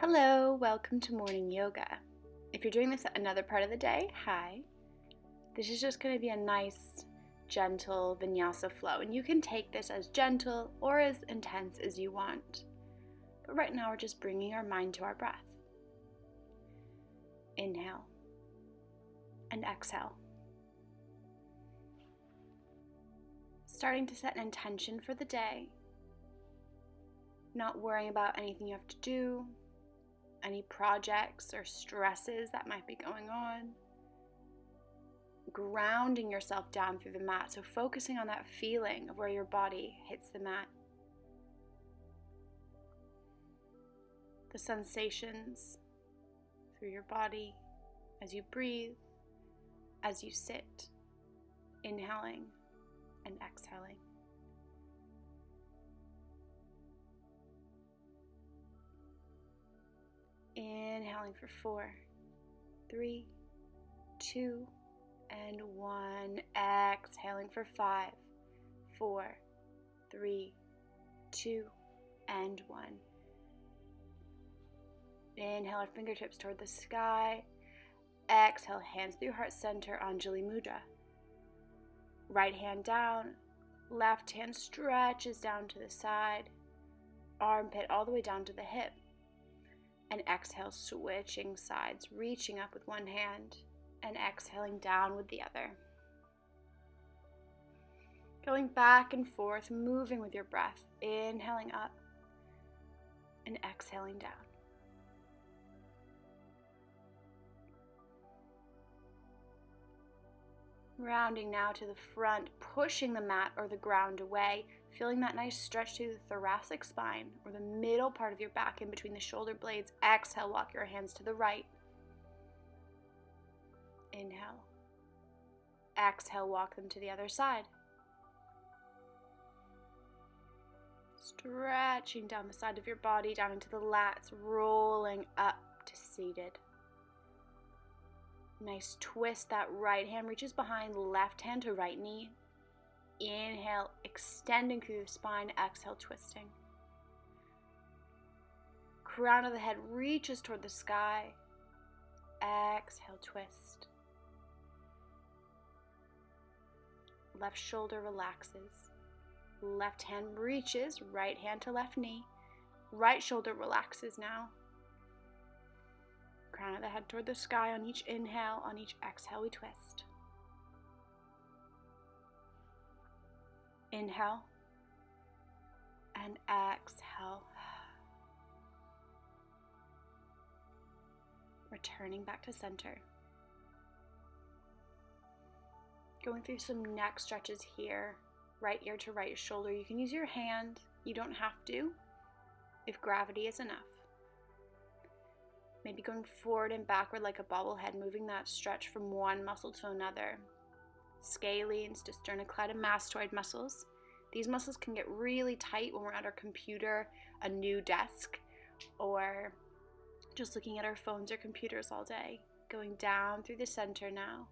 Hello, welcome to morning yoga. If you're doing this at another part of the day, hi. This is just going to be a nice, gentle vinyasa flow, and you can take this as gentle or as intense as you want. But right now we're just bringing our mind to our breath. Inhale and exhale. Starting to set an intention for the day. Not worrying about anything you have to do, any projects or stresses that might be going on. Grounding yourself down through the mat, so focusing on that feeling of where your body hits the mat. The sensations through your body as you breathe, as you sit, inhaling and exhaling. Inhaling for 4, 3, 2, and 1. Exhaling for 5, 4, 3, 2, and 1. Inhale our fingertips toward the sky. Exhale, hands through heart center, Anjali Mudra. Right hand down, left hand stretches down to the side, armpit all the way down to the hip. And exhale, switching sides, reaching up with one hand and exhaling down with the other. Going back and forth, moving with your breath, inhaling up and exhaling down. Rounding now to the front, pushing the mat or the ground away, feeling that nice stretch through the thoracic spine or the middle part of your back in between the shoulder blades. Exhale, walk your hands to the right. Inhale. Exhale, walk them to the other side. Stretching down the side of your body, down into the lats, rolling up to seated. Nice twist. That right hand reaches behind, left hand to right knee. Inhale, extending through the spine. Exhale, twisting. Crown of the head reaches toward the sky. Exhale, twist. Left shoulder relaxes. Left hand reaches, right hand to left knee. Right shoulder relaxes now. Crown of the head toward the sky on each inhale. On each exhale, we twist. Inhale and exhale. Returning back to center. Going through some neck stretches here. Right ear to right shoulder. You can use your hand. You don't have to, if gravity is enough. Maybe going forward and backward like a bobblehead, moving that stretch from one muscle to another. Scalenes to sternocleidomastoid muscles. These muscles can get really tight when we're at our computer, a new desk, or just looking at our phones or computers all day. Going down through the center now,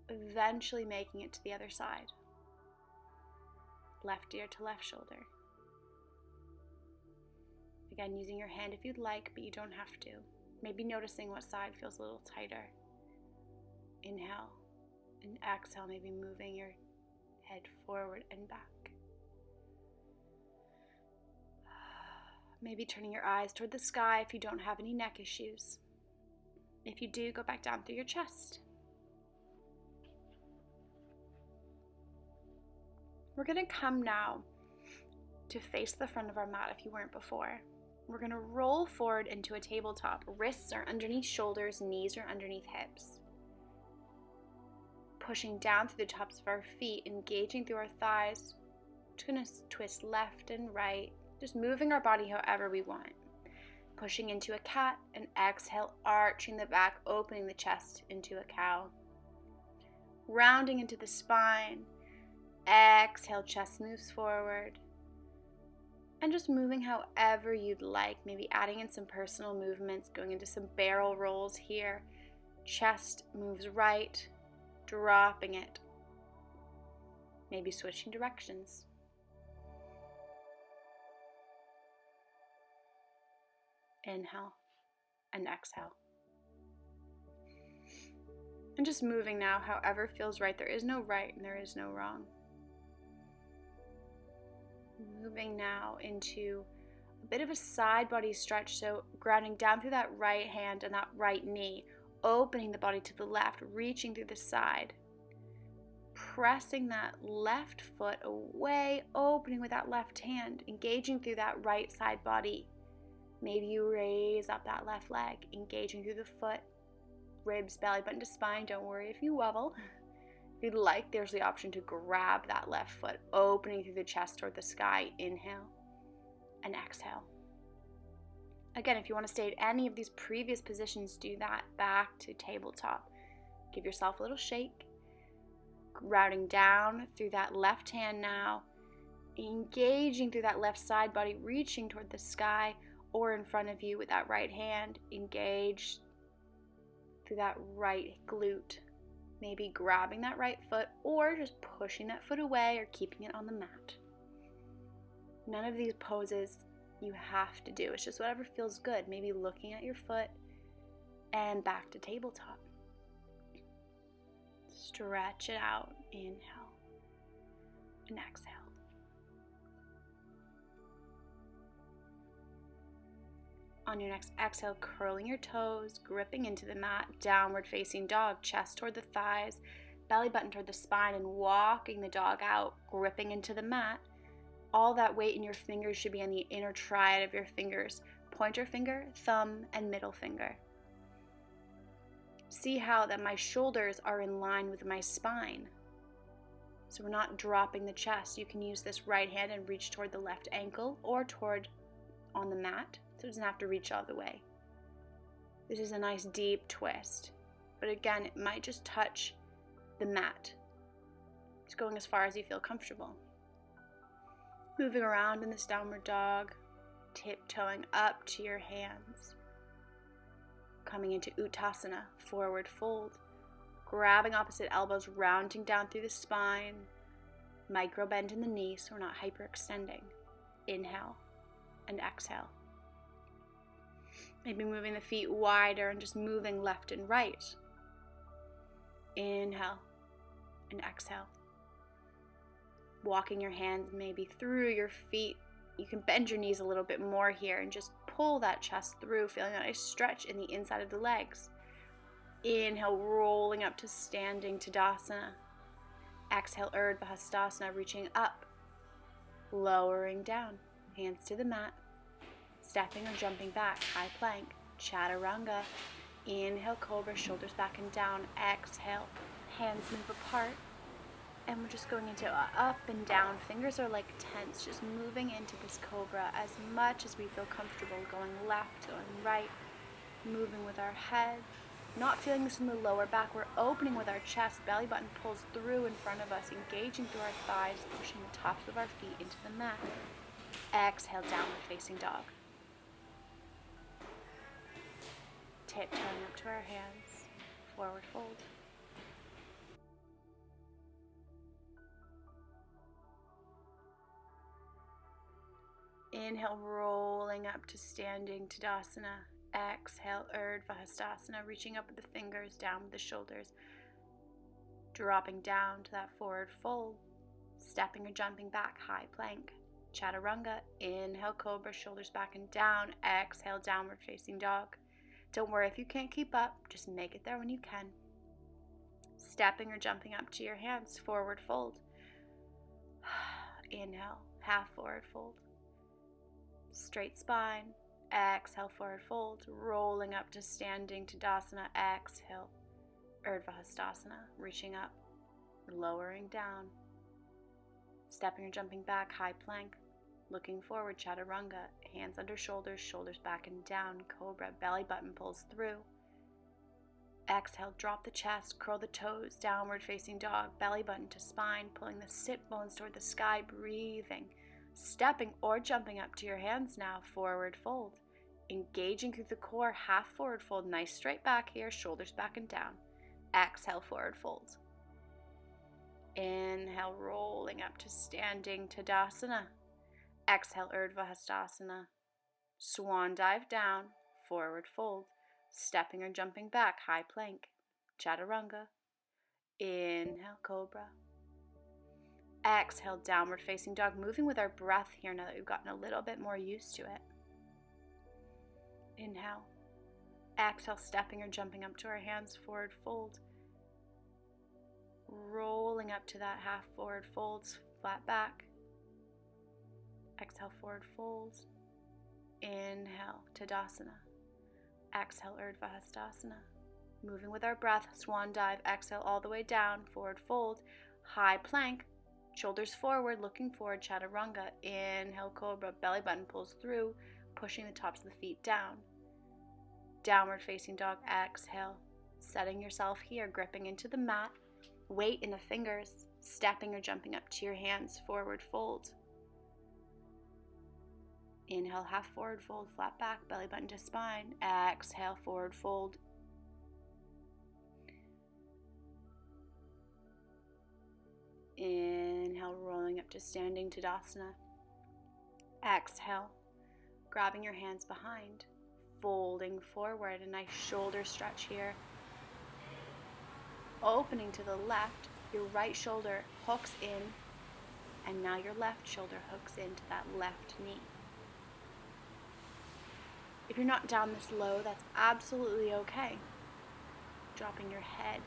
eventually making it to the other side. Left ear to left shoulder. Again, using your hand if you'd like, but you don't have to. Maybe noticing what side feels a little tighter. Inhale and exhale, maybe moving your head forward and back. Maybe turning your eyes toward the sky if you don't have any neck issues. If you do, go back down through your chest. We're going to come now to face the front of our mat if you weren't before. We're going to roll forward into a tabletop. Wrists are underneath shoulders, knees are underneath hips. Pushing down through the tops of our feet, engaging through our thighs. Just going to twist left and right, just moving our body however we want. Pushing into a cat and exhale, arching the back, opening the chest into a cow. Rounding into the spine. Exhale, chest moves forward. And just moving however you'd like, maybe adding in some personal movements, going into some barrel rolls here. Chest moves right, dropping it. Maybe switching directions. Inhale and exhale. And just moving now, however feels right. There is no right and there is no wrong. Moving now into a bit of a side body stretch, so grounding down through that right hand and that right knee, opening the body to the left, reaching through the side, pressing that left foot away, opening with that left hand, engaging through that right side body. Maybe you raise up that left leg, engaging through the foot, ribs, belly button to spine. Don't worry if you wobble. If you'd like, there's the option to grab that left foot, opening through the chest toward the sky. Inhale and exhale. Again, if you want to stay at any of these previous positions, do that. Back to tabletop. Give yourself a little shake. Routing down through that left hand now, engaging through that left side body, reaching toward the sky or in front of you with that right hand. Engage through that right glute. Maybe grabbing that right foot or just pushing that foot away or keeping it on the mat. None of these poses you have to do. It's just whatever feels good. Maybe looking at your foot and back to tabletop. Stretch it out. Inhale and exhale. On your next exhale, curling your toes, gripping into the mat, downward facing dog, chest toward the thighs, belly button toward the spine, and walking the dog out, gripping into the mat. All that weight in your fingers should be on the inner triad of your fingers, pointer finger, thumb, and middle finger. See how that my shoulders are in line with my spine. So we're not dropping the chest. You can use this right hand and reach toward the left ankle or toward on the mat. So it doesn't have to reach all the way. This is a nice deep twist. But again, it might just touch the mat. It's going as far as you feel comfortable. Moving around in this downward dog, tiptoeing up to your hands. Coming into Uttasana, forward fold. Grabbing opposite elbows, rounding down through the spine. Micro bend in the knee so we're not hyperextending. Inhale and exhale. Maybe moving the feet wider and just moving left and right. Inhale and exhale. Walking your hands maybe through your feet. You can bend your knees a little bit more here and just pull that chest through, feeling a nice stretch in the inside of the legs. Inhale, rolling up to standing Tadasana. Exhale, Urdhva Hastasana, reaching up. Lowering down, hands to the mat. Stepping or jumping back, high plank, chaturanga. Inhale, cobra, shoulders back and down. Exhale, hands move apart. And we're just going into up and down. Fingers are like tents, just moving into this cobra as much as we feel comfortable. Going left, going right, moving with our head. Not feeling this in the lower back. We're opening with our chest. Belly button pulls through in front of us, engaging through our thighs, pushing the tops of our feet into the mat. Exhale, downward facing dog. Tiptoeing up to our hands, forward fold. Inhale, rolling up to standing Tadasana. Exhale, Urdhva Hastasana, reaching up with the fingers, down with the shoulders. Dropping down to that forward fold. Stepping or jumping back, high plank. Chaturanga. Inhale, cobra, shoulders back and down. Exhale, downward facing dog. Don't worry if you can't keep up, just make it there when you can. Stepping or jumping up to your hands, forward fold. Inhale, half forward fold. Straight spine. Exhale, forward fold. Rolling up to standing Tadasana. Exhale, Urdhva Hastasana, reaching up, lowering down. Stepping or jumping back, high plank. Looking forward, chaturanga, hands under shoulders, shoulders back and down, cobra, belly button pulls through. Exhale, drop the chest, curl the toes, downward facing dog, belly button to spine, pulling the sit bones toward the sky, breathing. Stepping or jumping up to your hands now, forward fold. Engaging through the core, half forward fold, nice straight back here, shoulders back and down. Exhale, forward fold. Inhale, rolling up to standing Tadasana. Exhale, Urdhva Hastasana. Swan dive down, forward fold. stepping or jumping back, high plank, chaturanga. Inhale, cobra. Exhale, downward facing dog, moving with our breath here now that we've gotten a little bit more used to it. Inhale. Exhale, stepping or jumping up to our hands, forward fold. Rolling up to that half forward folds, flat back. Exhale, forward folds. Inhale, Tadasana. Exhale, Urdhva Hastasana. Moving with our breath, swan dive. Exhale all the way down, forward fold, high plank, shoulders forward, looking forward, chaturanga. Inhale, cobra, belly button pulls through, pushing the tops of the feet down. Downward facing dog, exhale, setting yourself here, gripping into the mat, weight in the fingers, stepping or jumping up to your hands, forward fold. Inhale, half forward fold, flat back, belly button to spine. Exhale, forward fold. Inhale, rolling up to standing Tadasana. Exhale, grabbing your hands behind, folding forward, a nice shoulder stretch here. Opening to the left, your right shoulder hooks in, and now your left shoulder hooks into that left knee. If you're not down this low, that's absolutely okay. Dropping your head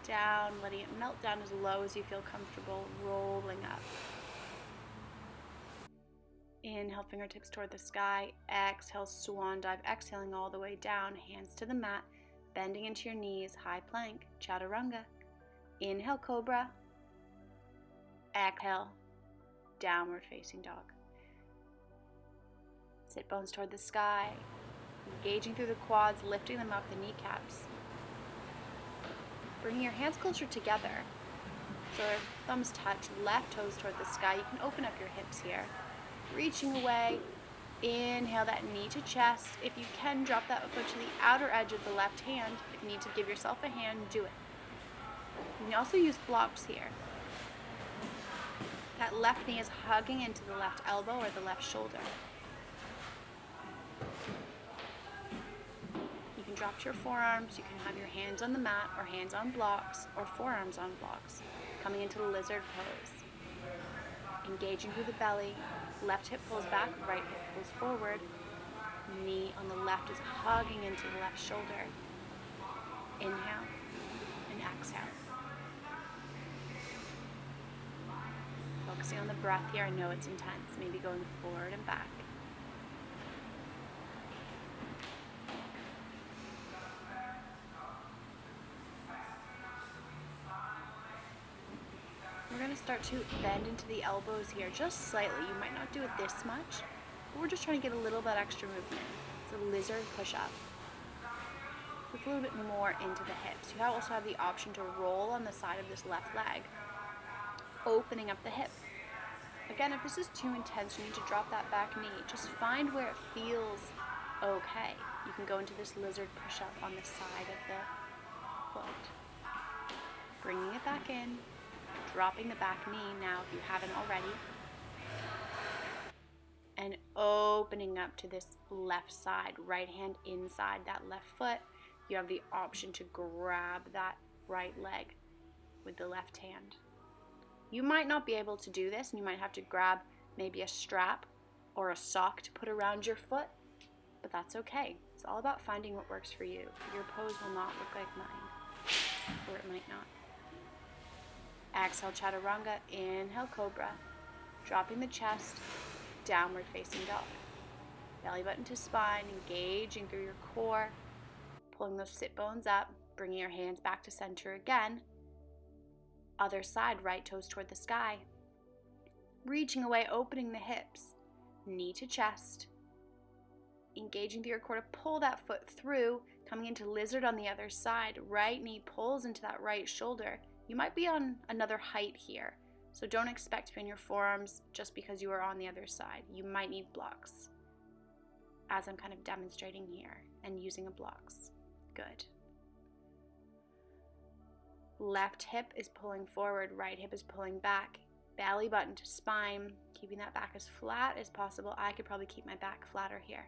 down, letting it melt down as low as you feel comfortable, rolling up. Inhale, fingertips toward the sky. Exhale, swan dive, exhaling all the way down, hands to the mat, bending into your knees, high plank, chaturanga. Inhale, cobra. Exhale, downward facing dog. Sit bones toward the sky, engaging through the quads, lifting them up, the kneecaps. Bringing your hands closer together, so our thumbs touch, left toes toward the sky. You can open up your hips here, reaching away. Inhale that knee to chest. If you can, drop that foot to the outer edge of the left hand. If you need to give yourself a hand, do it. You can also use blocks here. That left knee is hugging into the left elbow or the left shoulder. You can drop to your forearms. You can have your hands on the mat or hands on blocks or forearms on blocks. Coming into the lizard pose. Engaging through the belly. Left hip pulls back, right hip pulls forward. Knee on the left is hugging into the left shoulder. Inhale and exhale. Focusing on the breath here. I know it's intense. Maybe going forward and back. We're going to start to bend into the elbows here just slightly. You might not do it this much, but we're just trying to get a little bit extra movement. It's a lizard push-up. So it's a little bit more into the hips. You also have the option to roll on the side of this left leg, opening up the hip. Again, if this is too intense, you need to drop that back knee. Just find where it feels okay. You can go into this lizard push-up on the side of the foot. Bringing it back in. Dropping the back knee now if you haven't already. And opening up to this left side, right hand inside that left foot. You have the option to grab that right leg with the left hand. You might not be able to do this, and you might have to grab maybe a strap or a sock to put around your foot, but that's okay. It's all about finding what works for you. Your pose will not look like mine, or it might not. Exhale, chaturanga. Inhale, cobra. Dropping the chest, downward facing dog. Belly button to spine, engaging through your core. Pulling those sit bones up, bringing your hands back to center again. Other side, right toes toward the sky. Reaching away, opening the hips. Knee to chest. Engaging through your core to pull that foot through. Coming into lizard on the other side. Right knee pulls into that right shoulder. You might be on another height here, so don't expect to be on your forearms just because you are on the other side. You might need blocks, as I'm kind of demonstrating here and using a blocks. Good. Left hip is pulling forward, right hip is pulling back. Belly button to spine, keeping that back as flat as possible. I could probably keep my back flatter here.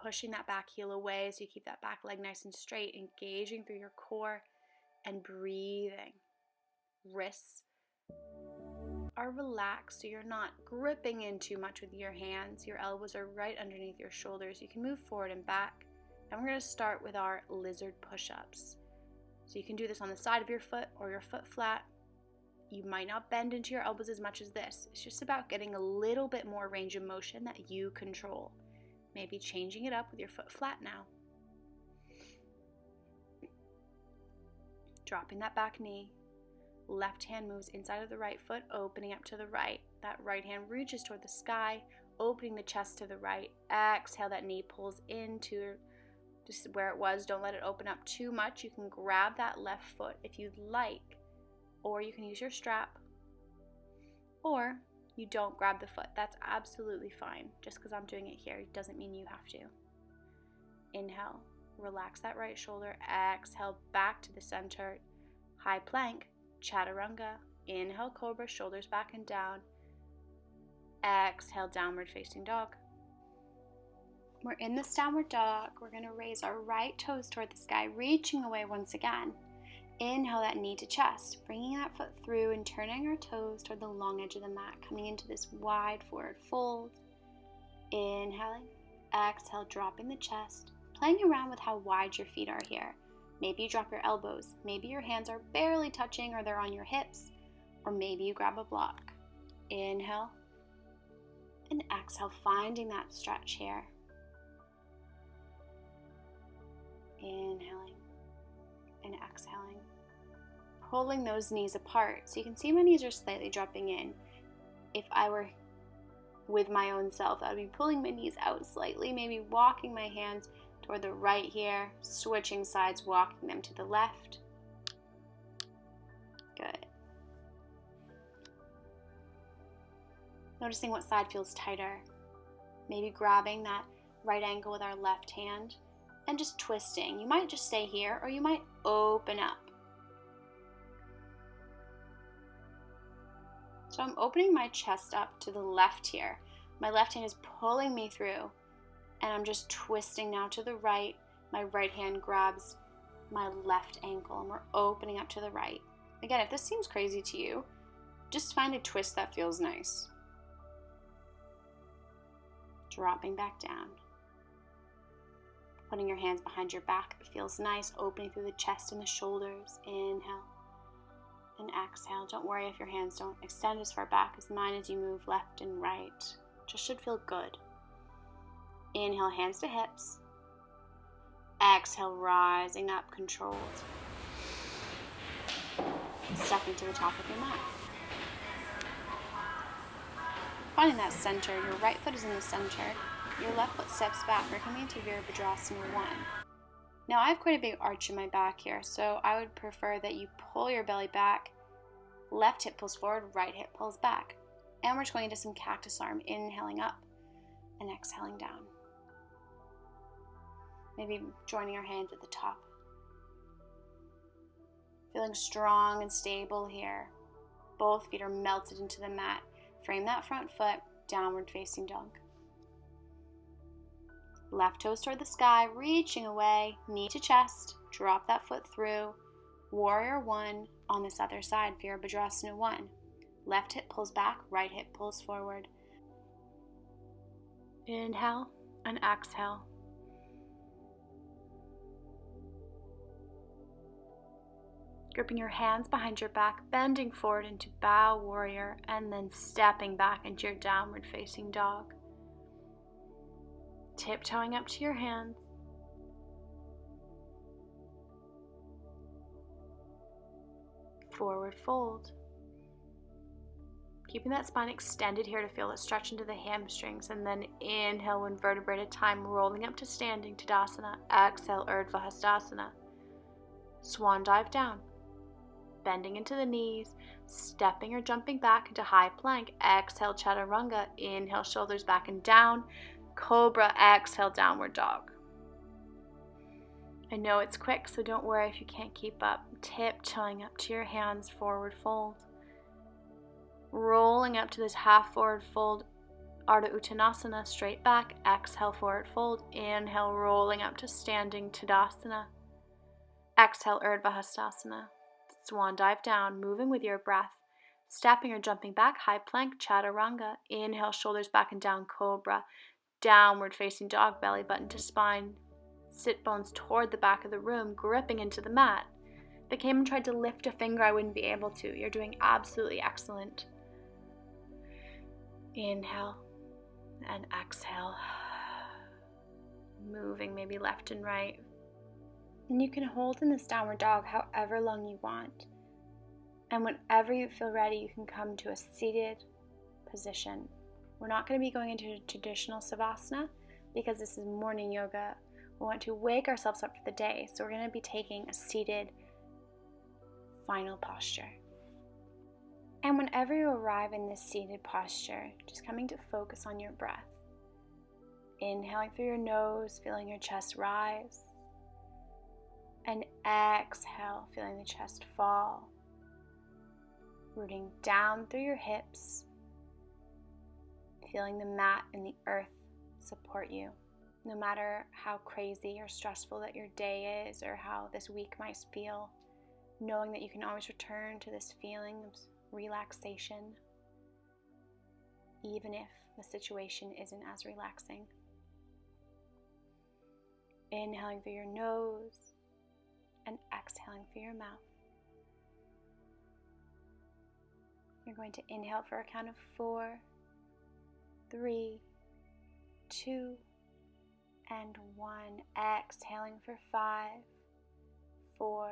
pushing that back heel away so you keep that back leg nice and straight, engaging through your core and breathing. Wrists are relaxed, so you're not gripping in too much with your hands. Your elbows are right underneath your shoulders. You can move forward and back. And we're going to start with our lizard push-ups. So you can do this on the side of your foot or your foot flat. You might not bend into your elbows as much as this. It's just about getting a little bit more range of motion that you control. Maybe changing it up with your foot flat now. Dropping that back knee. Left hand moves inside of the right foot, opening up to the right. That right hand reaches toward the sky, opening the chest to the right. Exhale, that knee pulls into just where it was. Don't let it open up too much. You can grab that left foot if you'd like, or you can use your strap, or you don't grab the foot. That's absolutely fine. Just because I'm doing it here doesn't mean you have to. Inhale, relax that right shoulder. Exhale, back to the center. High plank, chaturanga. Inhale, cobra, shoulders back and down. Exhale, downward facing dog. We're in this downward dog. We're going to raise our right toes toward the sky, reaching away once again. Inhale that knee to chest, bringing that foot through and turning our toes toward the long edge of the mat, coming into this wide forward fold. Inhaling, exhale, dropping the chest, playing around with how wide your feet are here. Maybe you drop your elbows, maybe your hands are barely touching or they're on your hips, or maybe you grab a block. Inhale and exhale, finding that stretch here. Inhaling and exhaling, pulling those knees apart. So you can see my knees are slightly dropping in. If I were with my own self, I would be pulling my knees out slightly, maybe walking my hands toward the right here, switching sides, walking them to the left. Good. Noticing what side feels tighter. Maybe grabbing that right ankle with our left hand and just twisting. You might just stay here, or you might open up. So I'm opening my chest up to the left here. My left hand is pulling me through, and I'm just twisting now to the right. My right hand grabs my left ankle, and we're opening up to the right. Again, if this seems crazy to you, just find a twist that feels nice. Dropping back down. Putting your hands behind your back, it feels nice, opening through the chest and the shoulders. Inhale and exhale. Don't worry if your hands don't extend as far back as mine as you move left and right. Just should feel good. Inhale, hands to hips. Exhale, rising up, controlled. Stepping to the top of your mat. Finding that center, your right foot is in the center. Your left foot steps back. We're coming into Virabhadrasana 1. Now I have quite a big arch in my back here, so I would prefer that you pull your belly back. Left hip pulls forward, right hip pulls back. And we're just going into some cactus arm, inhaling up and exhaling down. Maybe joining our hands at the top. Feeling strong and stable here. Both feet are melted into the mat. Frame that front foot, downward facing dog. Left toes toward the sky, reaching away, knee to chest, drop that foot through. Warrior 1 on this other side, Virabhadrasana 1. Left hip pulls back, right hip pulls forward. Inhale and exhale. Gripping your hands behind your back, bending forward into bow warrior, and then stepping back into your downward facing dog. Tiptoeing up to your hands. Forward fold. Keeping that spine extended here to feel it stretch into the hamstrings, and then inhale 1 vertebrae at a time, rolling up to standing Tadasana. Exhale, Urdhva Hastasana. Swan dive down. Bending into the knees, stepping or jumping back into high plank. Exhale, Chaturanga. Inhale, shoulders back and down. Cobra, exhale, downward dog. I know it's quick, so don't worry if you can't keep up. Tiptoeing up to your hands, forward fold. Rolling up to this half forward fold, Ardha Uttanasana, straight back. Exhale, forward fold. Inhale, rolling up to standing Tadasana. Exhale, Urdhva Hastasana. Swan dive down, moving with your breath. Stepping or jumping back, high plank, Chaturanga. Inhale, shoulders back and down, Cobra. Downward facing dog, belly button to spine. Sit bones toward the back of the room, gripping into the mat. If I came and tried to lift a finger, I wouldn't be able to. You're doing absolutely excellent. Inhale and exhale. Moving maybe left and right. And you can hold in this downward dog however long you want. And whenever you feel ready, you can come to a seated position. We're not going to be going into a traditional Savasana because this is morning yoga. We want to wake ourselves up for the day. So we're going to be taking a seated final posture. And whenever you arrive in this seated posture, just coming to focus on your breath. Inhaling through your nose, feeling your chest rise. And exhale, feeling the chest fall. Rooting down through your hips. Feeling the mat and the earth support you. No matter how crazy or stressful that your day is or how this week might feel, knowing that you can always return to this feeling of relaxation, even if the situation isn't as relaxing. Inhaling through your nose and exhaling through your mouth. You're going to inhale for a count of 4, 3, 2, and 1. Exhaling for 5, 4,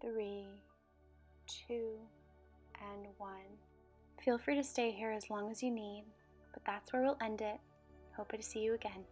3, 2, and 1. Feel free to stay here as long as you need, but that's where we'll end it. Hope to see you again.